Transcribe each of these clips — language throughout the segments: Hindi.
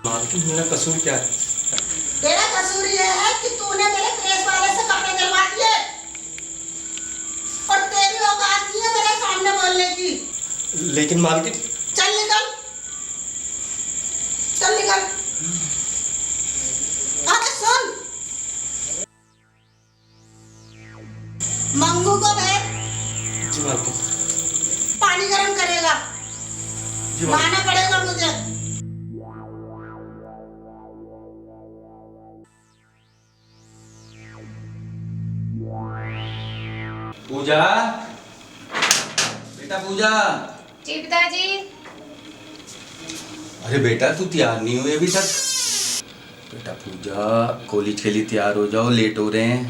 मालकिन मेरा कसूर क्या है? तेरा कसूर ये है कि तूने मेरे प्रेस वाले से कपड़े दिलवा दिए और तेरी औकात नहीं है मेरे सामने बोलने की। लेकिन मालकिन। चल निकल, चल निकल। आगे सुन, मंगू को भेज। जी मालकिन। पानी गर्म करेगा, नहाना पड़ेगा मुझे। पूजा, बेटा पूजा। जी पिताजी। अरे बेटा तू तैयार नहीं हुई अभी तक। बेटा पूजा, कॉलेज के लिए तैयार हो जाओ, लेट हो रहे हैं।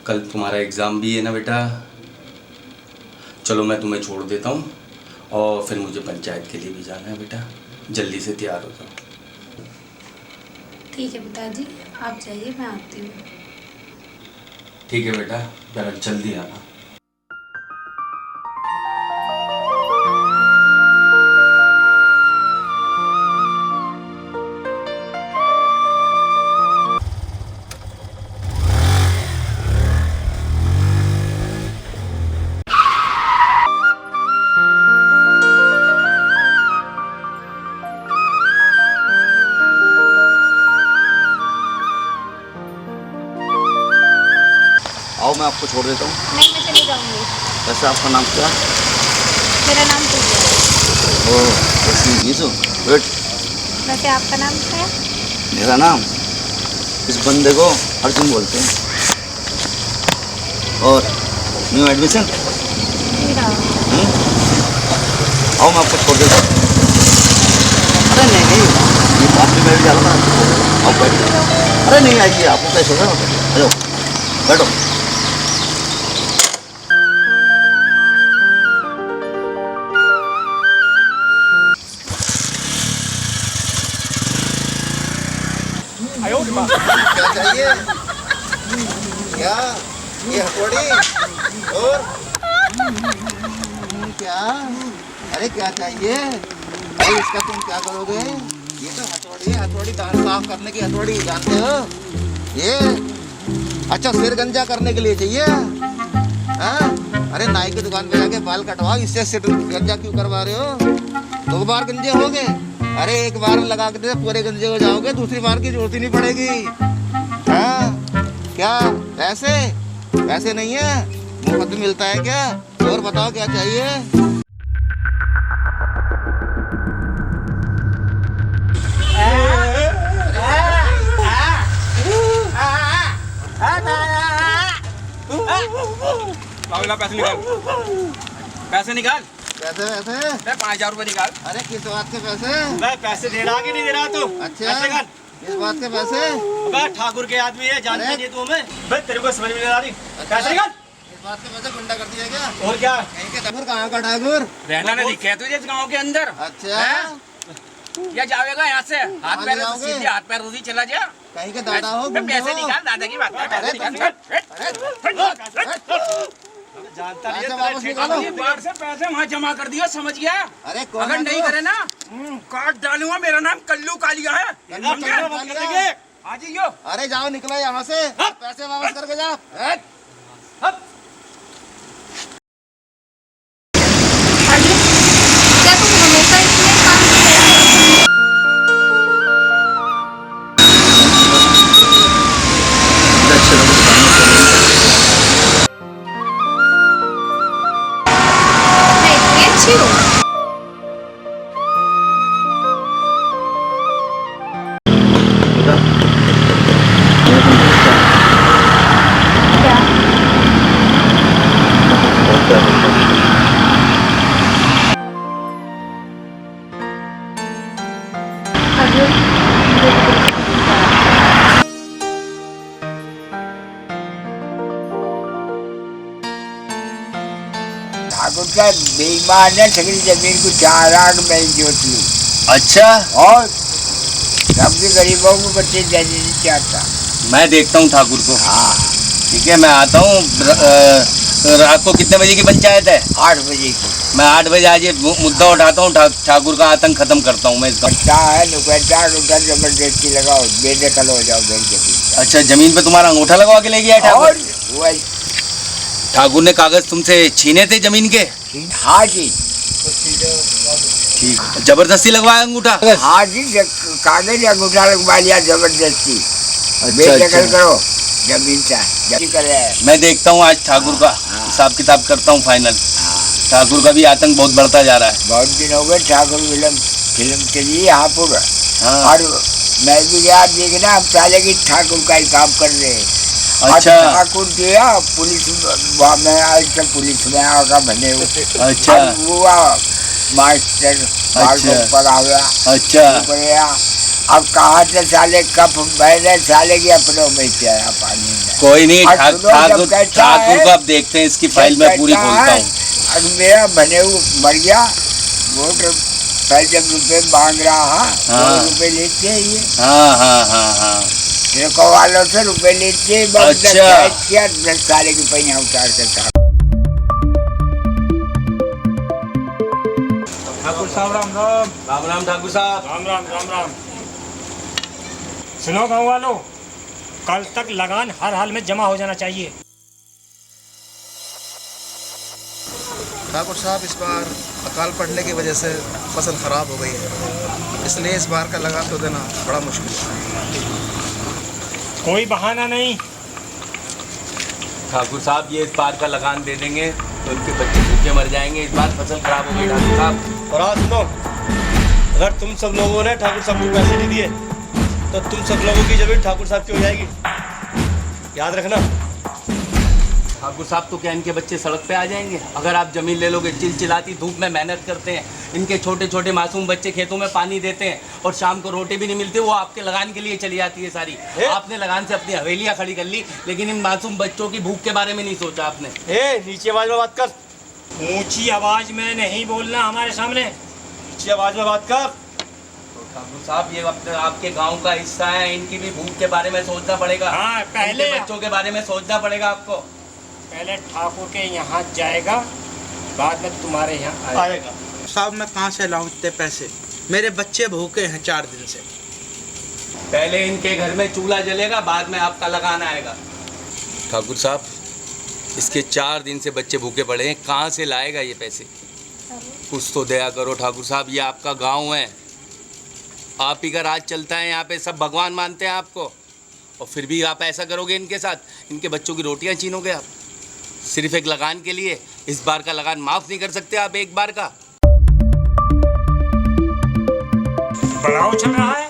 कल तुम्हारा एग्ज़ाम भी है ना बेटा। चलो मैं तुम्हें छोड़ देता हूँ और फिर मुझे पंचायत के लिए भी जाना है बेटा। जल्दी से तैयार हो जाओ। ठीक है पिताजी, आप जाइए, मैं आती हूँ। ठीक है बेटा, जरा जल्दी आना। आओ मैं आपको छोड़ देता हूँ। नहीं, मैं चली जाऊँगी। वैसे आपका नाम क्या है? मेरा नाम पूजा है। ओह, वेट। वैसे आपका नाम क्या है? मेरा नाम, इस बंदे को अर्जुन बोलते हैं। और न्यू एडमिशन? मेरा। आओ मैं आपको छोड़ देता हूँ। अरे नहीं नहीं, ये बात भी मैं भी जा रहा था। आप बैठो। अरे नहीं आइए, आपको कैसे हो रहा है? आ जाओ, बैठो। क्या चाहिए? क्या ये हथौड़ी और क्या? अरे क्या चाहिए? अरे इसका तुम क्या करोगे? ये तो हथौड़ी है, हथौड़ी दांत साफ करने की हथौड़ी, जानते हो ये? अच्छा, सिर गंजा करने के लिए चाहिए? हाँ? अरे नाई की दुकान पे जाके बाल कटवाओ, इससे सिर गंजा क्यों करवा रहे हो? 2 बार गंजे हो गए। अरे 1 बार लगा के पूरे गंजे हो जाओगे, दूसरी बार की जरूरत ही नहीं पड़ेगी। हाँ? क्या पैसे? पैसे नहीं है, मुफ्त में मिलता है क्या? और बताओ क्या चाहिए? पैसे निकाल, पैसे निकाल। पैसे वैसे? 5000 रुपए निकाल। अरे किस बात के पैसे? मैं पैसे दे रहा कि नहीं दे रहा तू? अच्छा, किस बात के पैसे? अबे ठाकुर के आदमी है, जानते नहीं तू हमें? बे तेरे को समझ में नहीं आ रही। पैसे निकाल। इस बात के पैसे गुंडा कर दिया क्या? और क्या? कहीं के ठाकुर, कहाँ का ठाकुर? रहना नहीं दिखे तुझे इस गाँव के अंदर? अच्छा, क्या जाएगा यहाँ से? हाथ पैर सीधे हाथ पैर रोजी चला जा। कहीं के दादा हो? पैसे निकाल, दादा की बात कर। पैसे निकाल। जानता नहीं है, बाहर से पैसे वहाँ जमा कर दिया, समझ गया? अरे अगर नहीं करे ना काट डालूंगा। मेरा नाम कल्लू कालिया है। आ जाइयो। अरे जाओ, निकलो यहाँ से, पैसे वापस करके जाओ। क्या तुम हमेशा इतने काम मैं इतनी अच्छी हूँ? क्या? ठाकुर का बेईमान है, सगरी जमीन को 4 आग में जोत लू। अच्छा, और सबके गरीबों को बच्चे देने नहीं चाहता। मैं देखता हूँ ठाकुर को। हाँ, ठीक है, मैं आता हूँ। रात को कितने बजे की पंचायत है? 8 बजे की। मैं 8 बजे आज ये मुद्दा उठाता हूँ, ठाकुर का आतंक खत्म करता हूँ मैं इसका। बच्चा है नुकैता उधर जबरदस्ती लगाओ, बेदखल हो जाओ मेरी जमीन। अच्छा, जमीन पे तुम्हारा अंगूठा लगवा के ले गया है ठाकुर? और वही ठाकुर ने कागज तुमसे छीने थे जमीन के? हाँ जी, ठीक, जबरदस्ती लगवाया अंगूठा? हाँ जी, कागज अंगूठा लगवा लिया जबरदस्ती। बेदखल अच्छा। करो जमीन से, जमीन कर रहे हैं। मैं देखता हूँ आज ठाकुर का हिसाब किताब करता हूँ फाइनल। ठाकुर का भी आतंक बहुत बढ़ता जा रहा है। बहुत दिन हो गए ठाकुर फिल्म के लिए हापुर। हाँ। और मैं भी गया देखना, हम साले की ठाकुर का ही काम कर रहे हैं। अच्छा। और ठाकुर गया पुलिस में, आज तक पुलिस में आगा बने हुए। अच्छा। और हुआ मास्टर अच्छा। पर आ गया। अच्छा। गया अब कहाँ से साले कप मैंने साले की अपनों में से आया पानी में। कोई नहीं, और ठाकुर सुनो, जब कहता ठाकुर है- को अब देखते हैं, इसकी फाइल मैं पूरी खोलता हूँ। और मेरा बने हुए मर गया वोट, पहले जब रुपये मांग रहा, हाँ। रुपये लेते हैं ये हाँ हाँ हाँ हाँ। ट्रकों वालों से रुपये लेते हैं। बस अच्छा। क्या 10 साल की पहिया उतार के था। ठाकुर साहब राम राम। राम राम ठाकुर साहब। राम राम राम राम। सुनो गाँव वालों, कल तक लगान हर हाल में जमा हो जाना चाहिए। ठाकुर साहब, इस बार अकाल पड़ने की वजह से फसल ख़राब हो गई है, इसलिए इस बार का लगान तो देना बड़ा मुश्किल है। कोई बहाना नहीं। ठाकुर साहब, ये इस बार का लगान दे देंगे तो उनके बच्चे भूखे मर जाएंगे। इस बार फसल खराब हो गई ठाकुर साहब। और आज सुनो, अगर तुम सब लोगों ने ठाकुर साहब को पैसे नहीं दिए तो तुम सब लोगों की जमीन ठाकुर साहब की हो जाएगी, याद रखना। ठाकुर साहब तो क्या इनके बच्चे सड़क पे आ जाएंगे अगर आप जमीन ले लोगे? चिलचिलाती धूप में मेहनत करते हैं, इनके छोटे छोटे मासूम बच्चे खेतों में पानी देते हैं और शाम को रोटी भी नहीं मिलती, वो आपके लगान के लिए चली जाती है सारी। आपने लगान से अपनी हवेलियाँ खड़ी कर ली, लेकिन इन मासूम बच्चों की भूख के बारे में नहीं सोचा आपने। नीचे आवाज में बात कर। ऊंची आवाज में नहीं बोलना हमारे सामने। नीचे आवाज में बात कर। ठाकुर साहब, ये आपके गांव का हिस्सा है, इनकी भी भूख के बारे में सोचना पड़ेगा। हाँ, पहले इनके बच्चों के बारे में सोचना पड़ेगा आपको। पहले ठाकुर के यहाँ जाएगा, बाद में तुम्हारे यहाँ आएगा। साहब, मैं कहाँ से लाऊं इतने पैसे? मेरे बच्चे भूखे हैं 4 दिन से। पहले इनके घर में चूल्हा जलेगा, बाद में आपका लगान आएगा। ठाकुर साहब, इसके 4 दिन से बच्चे भूखे पड़े हैं, कहाँ से लाएगा ये पैसे? कुछ तो दया करो ठाकुर साहब, ये आपका गांव है, आप ही का राज चलता है यहाँ पे, सब भगवान मानते हैं आपको, और फिर भी आप ऐसा करोगे इनके साथ? इनके बच्चों की रोटियाँ छीनोगे आप सिर्फ एक लगान के लिए? इस बार का लगान माफ़ नहीं कर सकते आप? एक बार का बड़ा उछल रहा है।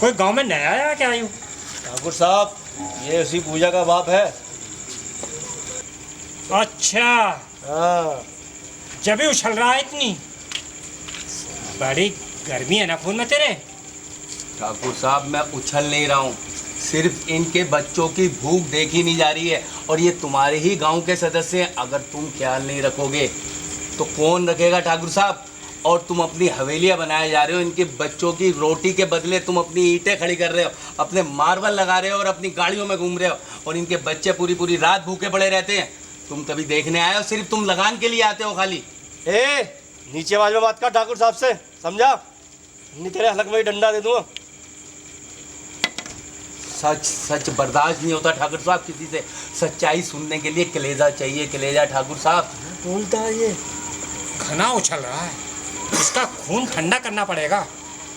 कोई गांव में नया आया क्या? यूँ ठाकुर साहब, ये उसी पूजा का बाप है। अच्छा, हाँ। जब भी उछल रहा है इतनी बड़ी गर्मी है ना खून में तेरे। ठाकुर साहब, मैं उछल नहीं रहा हूँ, सिर्फ इनके बच्चों की भूख देखी नहीं जा रही है, और ये तुम्हारे ही गांव के सदस्य हैं। अगर तुम ख्याल नहीं रखोगे तो कौन रखेगा ठाकुर साहब? और तुम अपनी हवेलियाँ बनाए जा रहे हो, इनके बच्चों की रोटी के बदले तुम अपनी ईंटें खड़ी कर रहे हो, अपने मार्बल लगा रहे हो और अपनी गाड़ियों में घूम रहे हो, और इनके बच्चे पूरी पूरी रात भूखे पड़े रहते हैं। तुम कभी देखने आए हो? सिर्फ तुम लगान के लिए आते हो खाली। नीचे आवाज में बात कर ठाकुर साहब से, समझा? नहीं तेरे हलक में ही डंडा दे दूंगा। सच सच बर्दाश्त नहीं होता ठाकुर साहब किसी से। सच्चाई सुनने के लिए कलेजा चाहिए, कलेजा ठाकुर साहब। बोलता है ये। घना उछल रहा है, इसका खून ठंडा करना पड़ेगा।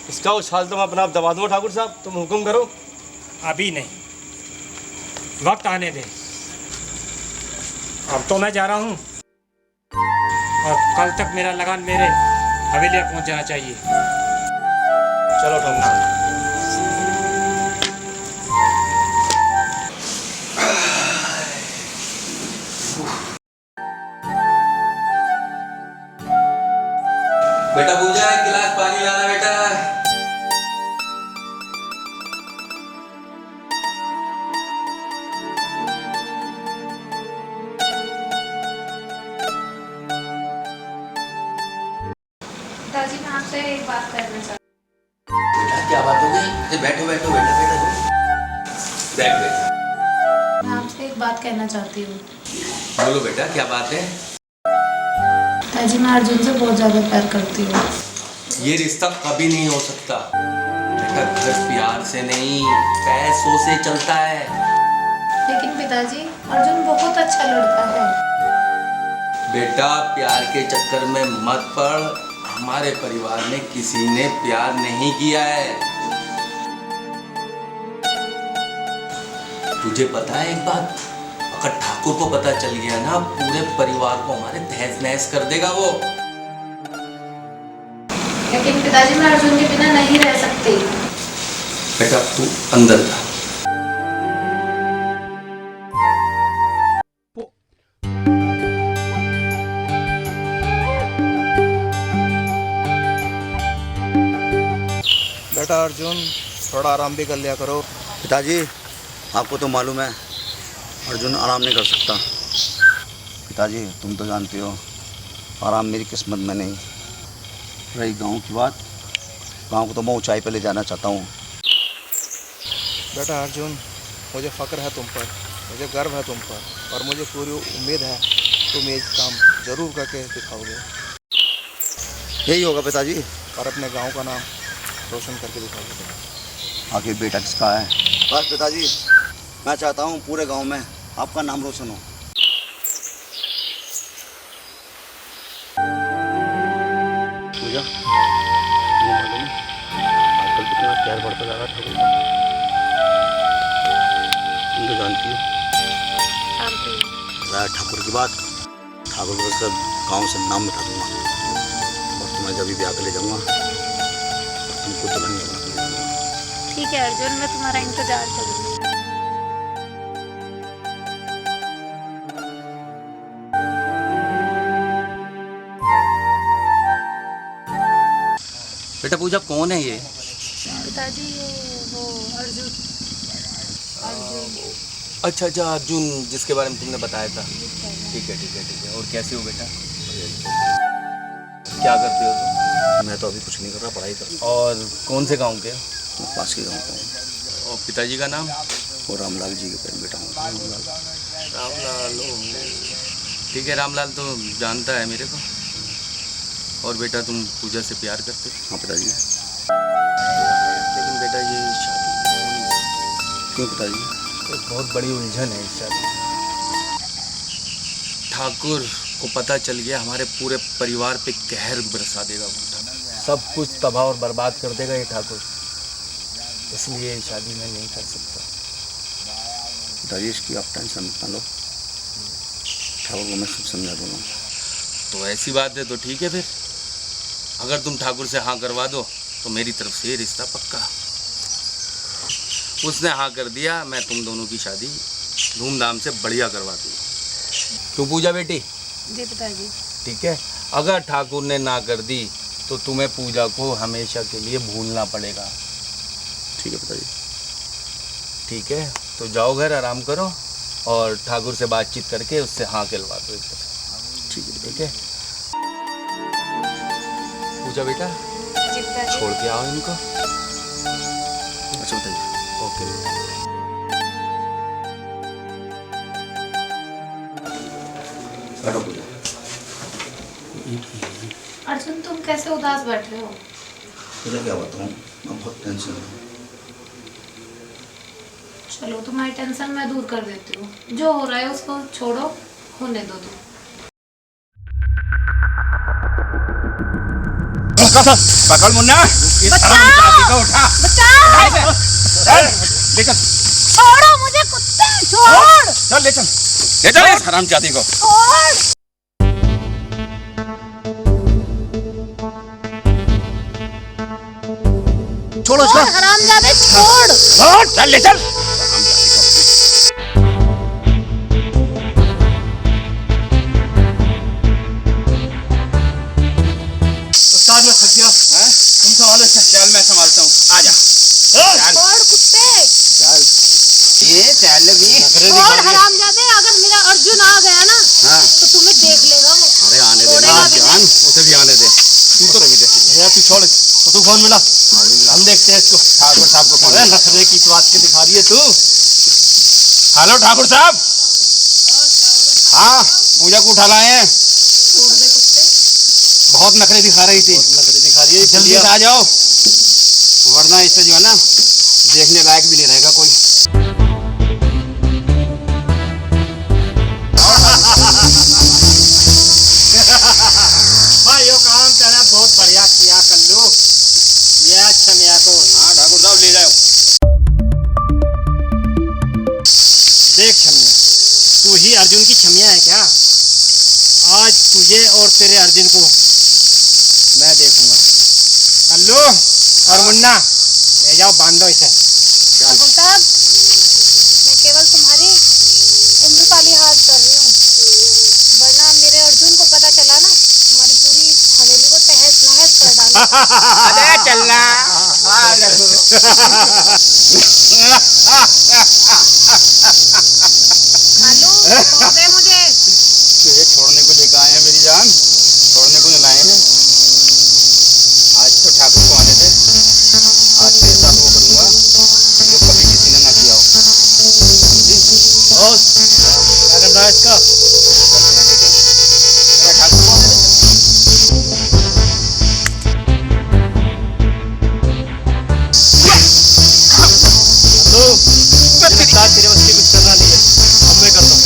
इसका उछाल तो मैं अपना आप दबा दूंगा ठाकुर साहब, तुम हुक्म करो। अभी नहीं, वक्त आने दे। अब तो मैं जा रहा हूँ, और कल तक मेरा लगान मेरे हवेलियाँ पहुँच जाना चाहिए। चलो ठाकुर साहब। बेटा पूजा, एक गिलास पानी लाना बेटा। दादी, मैं आपसे एक बात करना चाहती बेटा क्या बात हो गई? अरे बैठो बैठो बेटा, बैठो बैठ बेटा। हूँ। मैं आपसे एक बात कहना चाहती हूँ। बोलो बेटा क्या बात है? पिताजी मैं अर्जुन से बहुत ज़्यादा प्यार करती हूँ। ये रिश्ता कभी नहीं हो सकता बेटा। घर प्यार से नहीं पैसों से चलता है। लेकिन पिताजी अर्जुन बहुत अच्छा लड़का है। बेटा प्यार के चक्कर में मत पड़। हमारे परिवार में किसी ने प्यार नहीं किया है। तुझे पता है एक बात, अगर ठाकुर को पता चल गया ना पूरे परिवार को हमारे तहस नहस कर देगा वो। लेकिन पिताजी मैं अर्जुन के बिना नहीं रह सकती। बेटा तू अंदर जा। बेटा अर्जुन थोड़ा आराम भी कर लिया करो। पिताजी आपको तो मालूम है अर्जुन आराम नहीं कर सकता। पिताजी तुम तो जानते हो आराम मेरी किस्मत में नहीं। रही गांव की बात, गांव को तो मैं ऊंचाई पे ले जाना चाहता हूँ। बेटा अर्जुन मुझे फ़ख्र है तुम पर, मुझे गर्व है तुम पर और मुझे पूरी उम्मीद है तुम ये काम ज़रूर करके दिखाओगे। यही होगा पिताजी। और अपने गांव का नाम रोशन करके दिखाओगे। आखिर बेटा किसका है? बस पिताजी मैं चाहता हूँ पूरे गांव में आपका नाम रोशन हो। पूजा ये मालूम आजकल कितना प्यार बढ़ता जा रहा है ठाकुर का। तुम तो जानती हो ठाकुर की बात, ठाकुर को उसका गाँव से नाम मिटा दूंगा और तुम्हें जब भी ब्याह के ले जाऊँगा तुमको दुल्हन बना के ले जाऊँगा। ठीक है अर्जुन मैं तुम्हारा इंतजार करूँगी। बेटा पूजा कौन है ये? पिताजी ये वो अर्जुन। अच्छा अच्छा अर्जुन जिसके बारे में तुमने बताया था। ठीक है ठीक है ठीक है। और कैसे हो बेटा? क्या करते हो तुम? मैं तो अभी कुछ नहीं कर रहा, पढ़ाई कर रहा और कौन से गांव के? हूँ। पास के गाँव का हूँ। और पिताजी का नाम? और रामलाल जी के बेटा हूँ। रामलाल। ठीक है रामलाल तो जानता है मेरे को। और बेटा तुम पूजा से प्यार करते? हाँ पिताजी। लेकिन बेटा ये शादी क्यों पिताजी? एक बहुत बड़ी उलझन है इस शादी। ठाकुर को पता चल गया हमारे पूरे परिवार पे कहर बरसा देगा वो। सब कुछ तबाह और बर्बाद कर देगा ये ठाकुर। इसलिए ये शादी मैं नहीं कर सकता। पिताजी इसकी आप टेंशन मत लो, ठाकुर को मैं सब समझा दूँगा। तो ऐसी बात है तो ठीक है फिर। अगर तुम ठाकुर से हाँ करवा दो तो मेरी तरफ से ये रिश्ता पक्का। उसने हाँ कर दिया, मैं तुम दोनों की शादी धूमधाम से बढ़िया करवा दूँ। क्यों पूजा बेटी? जी पिताजी। ठीक है। अगर ठाकुर ने ना कर दी तो तुम्हें पूजा को हमेशा के लिए भूलना पड़ेगा। ठीक है पिताजी। ठीक है तो जाओ घर आराम करो और ठाकुर से बातचीत करके उससे हाँ कहलवा दो एक दफा। ठीक है। ठीक है पूजा बेटा जी पिताजी। छोड़ के आओ इनको। अच्छा पिताजी। ओके बैठो पूजा। अर्जुन तुम कैसे उदास बैठ रहे हो? पूजा क्या बताऊँ, मैं बहुत टेंशन में हूँ। चलो तुम्हारी टेंशन मैं दूर कर देती हूँ। जो हो रहा है उसको छोड़ो, होने दो तुम। पकड़ मुन्ना, इस हरामजादी को उठा। चल, ले चल। छोड़ो मुझे कुत्ते, छोड़। चल ले चल इस हरामजादी को। छोड़ो इसको। हरामजादे छोड़। चल ले चल। उस्ताद मैं थक गया। तुम संभालो इसे। चल मैं संभालता हूँ। आ जा। छोड़ कुत्ते। ये चल भी। छोड़ हरामजादे, अगर मेरा अर्जुन आ गया ना हाँ। तो तुम्हें देख लेगा वो। अरे आने दे छोड़ेगा ना भी जान, उसे भी आने दे। तू तो भैया तू छोड़। तो तू फोन मिला, हम देखते हैं इसको। ठाकुर साहब को फोन अरे कर। नखरे की बात की दिखा रही है तू। हेलो ठाकुर साहब। हाँ पूजा को उठा लाए हैं। बहुत नखरे दिखा रही थी। नखरे दिखा रही है। जल्दी से आ जाओ वरना इससे जो है ना देखने लायक भी नहीं रहेगा कोई। भाई यो काम तेरा बहुत बढ़िया किया कल्लू। ये छमिया को। हाँ ठाकुर साहब ले जाओ। देख छमिया, तू ही अर्जुन की छमिया है क्या? आज तुझे और तेरे अर्जुन को मैं देखूंगा। कल्लू और मुन्ना ले जाओ, बांधो इसे। ठाकुर साहब, मैं केवल तुम्हारी उम्रपाली हाथ कर रही हूँ, वरना मेरे अर्जुन को पता चला ना तुम्हारी पूरी हवेली को तहस नहस कर डाला। अरे चलना। कालू, छोड़ दे मुझे। तुझे छोड़ने को लेकर आए हैं मेरी जान, छोड़ने को नहीं लाए हैं। आज तो ठाकुर को आने दे, आज तेरे साथ वो करूँगा जो कभी किसी ने ना किया हो। बॉस, क्या करना है इसका? तेरा ठाकुर को आने दे। कल्लू, मुझे लगता है तेरे बस की कुछ करना नहीं है। अब मैं करता हूँ।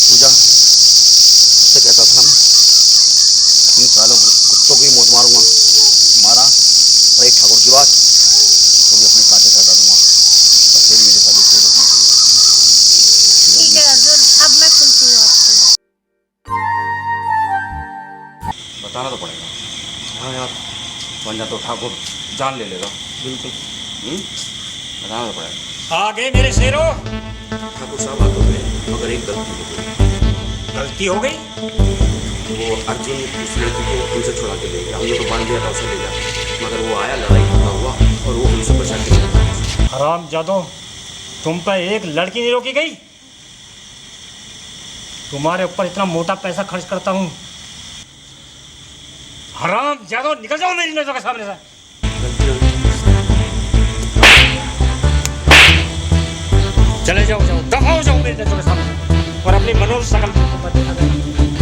पूजा से कहता था मैं इन सालों कुत्तों की मौत मारूंगा, मारा और एक ठाकुर की बात तो भी अपने कांटे से हटा दूंगा। बस तेरी मेरी शादी छोड़ दूंगा। ठीक है अर्जुन, अब मैं खुश हूँ आपसे। बताना तो पड़ेगा। हाँ यार, वरना तो ठाकुर जान ले लेगा। बिल्कुल। बताना तो पड़ेगा। आगे मेरे शेरों। ठाकुर साहब बात हो गई, मगर एक गलती हो गई। गलती हो गई? वो अर्जुन उस लड़की को उनसे छुड़ा के ले गया। हमने तो बांध दिया था उसे ले गया, मगर वो आया, लड़ाई खड़ा हुआ और वो हमसे बचा के ले गया। हरामजादों, तुम पर एक लड़की नहीं रोकी गई? तुम्हारे ऊपर इतना मोटा पैसा खर्च करता हूँ। हरामजादों, निकल जाओ मेरी नजरों के सामने से। चले जाओ, जाओ, दफा हो जाओ मेरी नजरों के सामने और अपनी मनोज शकल को देखा करो।